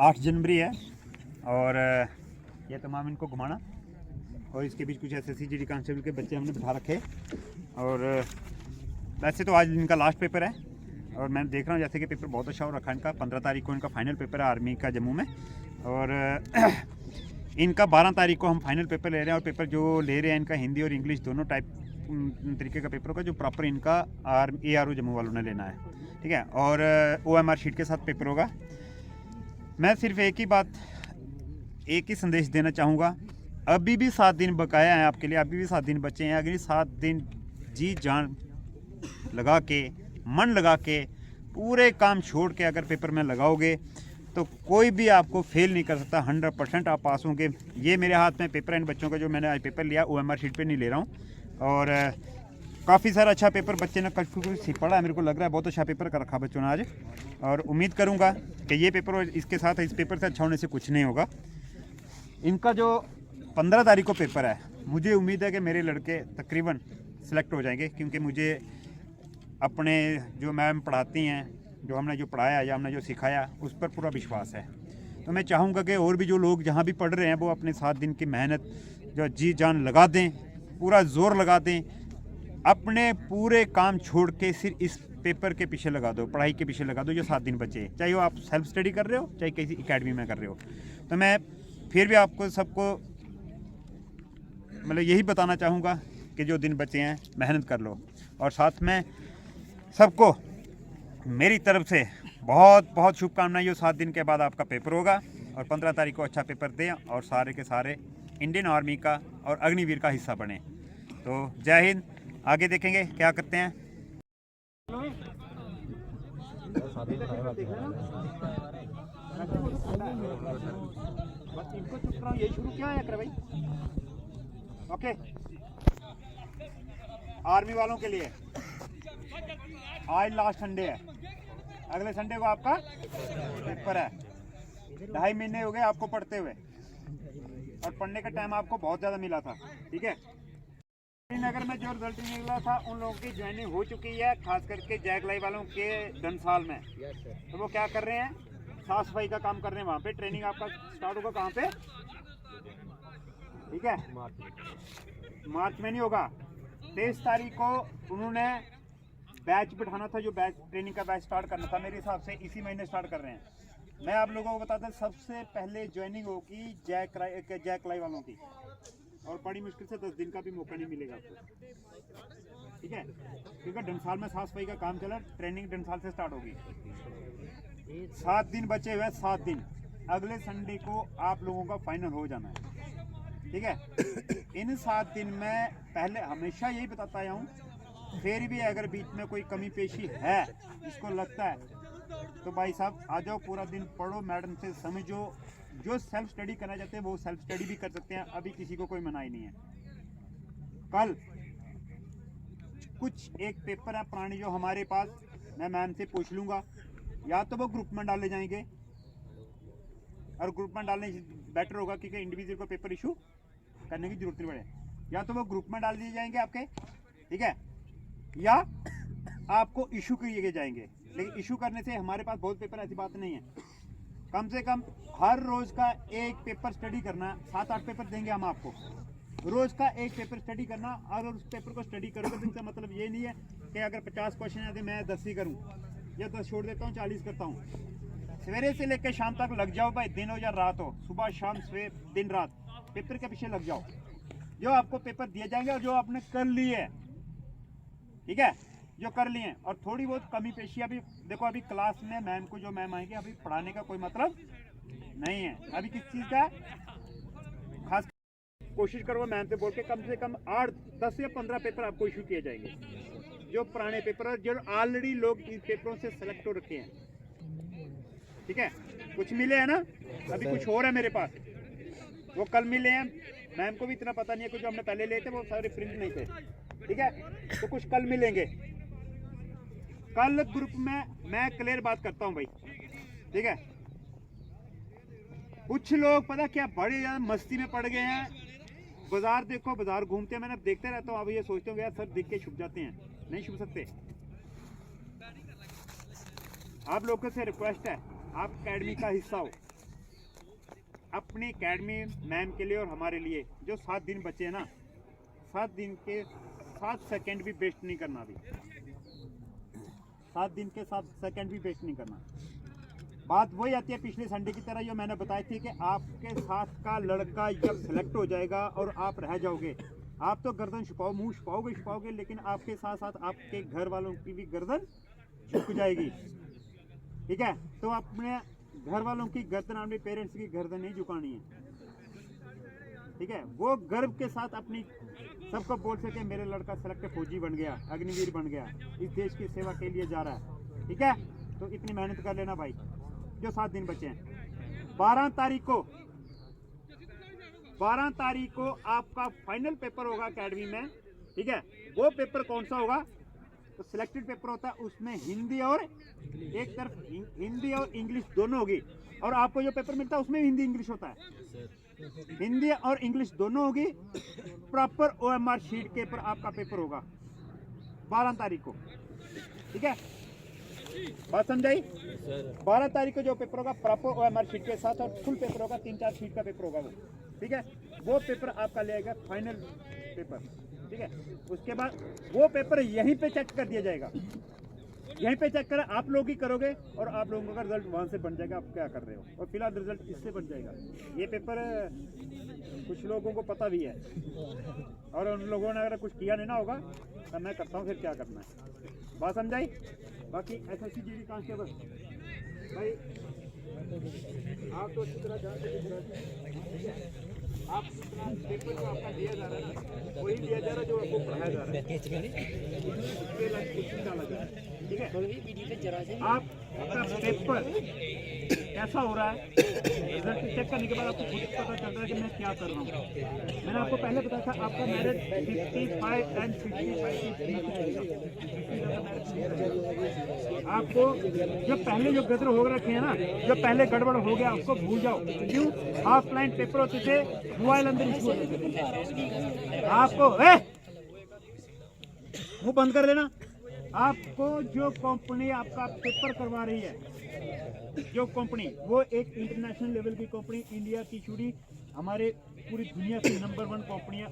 8 जनवरी है और ये तमाम इनको घुमाना और इसके बीच कुछ SSC GD कांस्टेबल के बच्चे हमने बिठा रखे। और वैसे तो आज इनका लास्ट पेपर है और मैं देख रहा हूँ जैसे कि पेपर बहुत अच्छा हो रखा है इनका। 15 तारीख को इनका फाइनल पेपर है आर्मी का जम्मू में और इनका 12 तारीख को हम फाइनल पेपर ले रहे हैं। और पेपर जो ले रहे हैं इनका हिंदी और इंग्लिश दोनों टाइप तरीके का पेपर होगा जो प्रॉपर इनका ARO जम्मू वालों ने लेना है, ठीक है। और OMR शीट के साथ पेपर होगा। मैं सिर्फ एक ही संदेश देना चाहूँगा, अभी भी 7 दिन बकाया है आपके लिए, अभी भी 7 दिन बचे हैं। अगर 7 दिन जी जान लगा के, मन लगा के, पूरे काम छोड़ के अगर पेपर में लगाओगे तो कोई भी आपको फेल नहीं कर सकता। 100% आप पास होंगे। ये मेरे हाथ में पेपर है इन बच्चों का जो मैंने आज पेपर लिया, OMR शीट पे नहीं ले रहा हूँ। और काफ़ी सारा अच्छा पेपर बच्चे ने कुछ पढ़ा है, मेरे को लग रहा है बहुत अच्छा पेपर कर रखा बच्चों ने आज। और उम्मीद करूँगा कि ये पेपर और इसके साथ इस पेपर से अच्छा होने से कुछ नहीं होगा। इनका जो 15 तारीख को पेपर है, मुझे उम्मीद है कि मेरे लड़के तकरीबन सिलेक्ट हो जाएंगे, क्योंकि मुझे अपने जो मैम पढ़ाती हैं, जो हमने जो पढ़ाया या हमने जो सिखाया, उस पर पूरा विश्वास है। तो मैं चाहूँगा कि और भी जो लोग जहाँ भी पढ़ रहे हैं वो अपने 7 दिन की मेहनत जो जी जान लगा दें, पूरा जोर लगा दें, अपने पूरे काम छोड़ के सिर्फ इस पेपर के पीछे लगा दो, पढ़ाई के पीछे लगा दो जो 7 दिन बचे, चाहे वो आप सेल्फ स्टडी कर रहे हो चाहे किसी एकेडमी में कर रहे हो। तो मैं फिर भी आपको सबको मतलब यही बताना चाहूँगा कि जो दिन बचे हैं मेहनत कर लो। और साथ में सबको मेरी तरफ से बहुत बहुत शुभकामनाएं। जो 7 दिन के बाद आपका पेपर होगा और 15 तारीख को अच्छा पेपर दें और सारे के सारे इंडियन आर्मी का और अग्निवीर का हिस्सा बने। तो जय हिंद। आगे देखेंगे क्या करते हैं। इनको चुप रहा हूँ, यही शुरू क्या है कर भाई। ओके, आर्मी वालों के लिए आज लास्ट संडे है, अगले संडे को आपका पेपर है। 2.5 महीने हो गए आपको पढ़ते हुए और पढ़ने का टाइम आपको बहुत ज़्यादा मिला था, ठीक है। श्रीनगर में जो रिजल्ट निकला था उन लोगों की ज्वाइनिंग हो चुकी है, खास करके जैक लाई वालों के धनसाल में। तो वो क्या कर रहे हैं, साफ सफाई का काम कर रहे हैं। वहाँ पे ट्रेनिंग आपका स्टार्ट होगा कहाँ पे, ठीक है, मार्च में नहीं होगा। 23 तारीख को उन्होंने बैच बिठाना था, जो बैच ट्रेनिंग का बैच स्टार्ट करना था, मेरे हिसाब से इसी महीने स्टार्ट कर रहे हैं। मैं आप लोगों को बता दें, सबसे पहले ज्वाइनिंग होगी जैक लाई वालों की, और बड़ी मुश्किल से 10 दिन का भी मौका नहीं मिलेगा आपको, ठीक है, क्योंकि डंसाल में साफ सफाई का काम चला। ट्रेनिंग डंसाल से स्टार्ट होगी। 7 दिन बचे हुए, 7 दिन। अगले संडे को आप लोगों का फाइनल हो जाना है, ठीक है। इन 7 दिन में पहले हमेशा यही बताता आया हूँ, फिर भी अगर बीच में कोई कमी पेशी है, जिसको लगता है, तो भाई साहब आ जाओ, पूरा दिन पढ़ो, मैडम से समझो। जो सेल्फ स्टडी करना चाहते हैं वो सेल्फ स्टडी भी कर सकते हैं, अभी किसी को कोई मनाही नहीं है। कल कुछ एक पेपर है पुराने जो हमारे पास, मैं मैम से पूछ लूँगा, या तो वो ग्रुप में डाले जाएंगे, और ग्रुप में डालने बेटर होगा क्योंकि इंडिविजुअल को पेपर इशू करने की जरूरत नहीं पड़े। या तो वो ग्रुप में डाल दिए जाएंगे आपके, ठीक है, या आपको इशू किए जाएंगे। लेकिन इशू करने से हमारे पास बहुत पेपर, ऐसी बात नहीं है। कम से कम हर रोज का एक पेपर स्टडी करना, 7-8 पेपर देंगे हम आपको, रोज का एक पेपर स्टडी करना। अगर उस पेपर को स्टडी करोगे तो इसका मतलब ये नहीं है कि अगर 50 क्वेश्चन है तो मैं 10 ही करूँ, या 10 छोड़ देता हूँ, 40 करता हूँ। सवेरे से लेकर शाम तक लग जाओ भाई, दिन हो या रात हो, सुबह शाम सवेरे दिन रात पेपर के पीछे लग जाओ। जो आपको पेपर दिए जाएंगे और जो आपने कर लिए, ठीक है, जो कर लिए, और थोड़ी बहुत कमी पेशी अभी देखो, अभी क्लास में मैम को जो मैम आएंगे, अभी पढ़ाने का कोई मतलब नहीं है। अभी किस चीज़ का खास कोशिश करो मैम से बोल के कम 8, 10 या 15 पेपर आपको इशू किए जाएंगे, जो पुराने पेपर जो ऑलरेडी लोग इन पेपरों से सेलेक्ट हो रखे हैं, ठीक है। कुछ मिले हैं ना, अभी कुछ और है मेरे पास, वो कल मिले हैं। मैम को भी इतना पता नहीं है, कुछ हमने पहले लिए थे वो सारे प्रिंट नहीं थे, ठीक है, तो कुछ कल मिलेंगे। कल ग्रुप में मैं क्लियर बात करता हूं भाई, ठीक है। कुछ लोग पता क्या बड़े ज्यादा मस्ती में पड़ गए हैं। बाजार देखो, बाजार घूमते हैं, मैंने देखते रहता हूँ, अब ये सोचते होंगे यार सर दिख के छुप जाते हैं। नहीं छू सकते। आप लोगों से रिक्वेस्ट है, आप अकेडमी का हिस्सा हो। अपनी अकेडमी मैम के लिए और हमारे लिए जो 7 दिन बचे हैं ना, 7 दिन के 7 सेकंड भी वेस्ट नहीं करना। अभी 7 दिन के 7 सेकंड भी वेस्ट नहीं करना। बात वही आती है पिछले संडे की तरह, जो मैंने बताई थी कि आपके साथ का लड़का जब सेलेक्ट हो जाएगा और आप रह जाओगे, आप तो गर्दन छुपाओ, मुंह छुपाओगे, लेकिन आपके साथ साथ आपके घर वालों की भी गर्दन झुक जाएगी। ठीक है, तो अपने घर वालों की गर्दन, अपने पेरेंट्स की गर्दन नहीं झुकानी है। ठीक है, वो गर्व के साथ अपनी सबको बोल सके मेरे लड़का सेलेक्ट फौजी बन गया, अग्निवीर बन गया, इस देश की सेवा के लिए जा रहा है। ठीक है, तो इतनी मेहनत कर लेना भाई। जो 7 दिन बचे हैं, 12 तारीख को आपका फाइनल पेपर होगा अकेडमी में। ठीक है, वो पेपर कौन सा होगा? तो सिलेक्टेड पेपर होता है, उसमें हिंदी और एक तरफ हिंदी और इंग्लिश दोनों होगी। और आपको जो पेपर मिलता है उसमें हिंदी इंग्लिश होता है, हिंदी और इंग्लिश दोनों होगी। प्रॉपर OMR शीट के ऊपर आपका पेपर होगा 12 तारीख को। ठीक है, बात समझाई? 12 तारीख को जो पेपर होगा प्रॉपर OMR शीट के साथ, और फुल पेपर होगा, 3-4 शीट का पेपर होगा वो। ठीक है, वो पेपर आपका ले आएगा फाइनल पेपर। ठीक है, उसके बाद वो पेपर यहीं पे चेक कर दिया जाएगा, यहीं पे चेक कर आप लोग ही करोगे, और आप लोगों का रिजल्ट वहां से बन जाएगा आप क्या कर रहे हो। और फिलहाल रिजल्ट इससे बन जाएगा। ये पेपर कुछ लोगों को पता भी है, और उन लोगों ने अगर कुछ किया नहीं ना होगा तो मैं करता हूँ, फिर क्या करना है। बात समझाई? बाकी SSC GD कांस्टेबल भाई आप तो अच्छी तरह जानते हैं, आप पेपर जो आपका दिया जा रहा है वही दिया जा रहा है जो आपको पढ़ाया जा रहा है, उसके लिए क्वेश्चन डाला जा रहा है। ठीक है, आपका पेपर कैसा हो रहा है, रिजल्ट चेक करने के बाद आपको खुद पता चल रहा है कि मैं क्या कर रहा हूँ। मैंने आपको पहले बताया था आपका मेरिट 55 and 65 आपको जो पहले जो गदर हो रखे हैं ना, जो पहले गड़बड़ हो गया उसको भूल जाओ। क्यों? ऑफलाइन पेपर होते थे, मोबाइल अंदर इशू होते थे। आपको मुंह बंद कर लेना। आपको जो कंपनी आपका पेपर करवा रही है, जो कंपनी, वो एक इंटरनेशनल लेवल की कंपनी, इंडिया की छुड़ी हमारे पूरी दुनिया की नंबर 1 कंपनी है।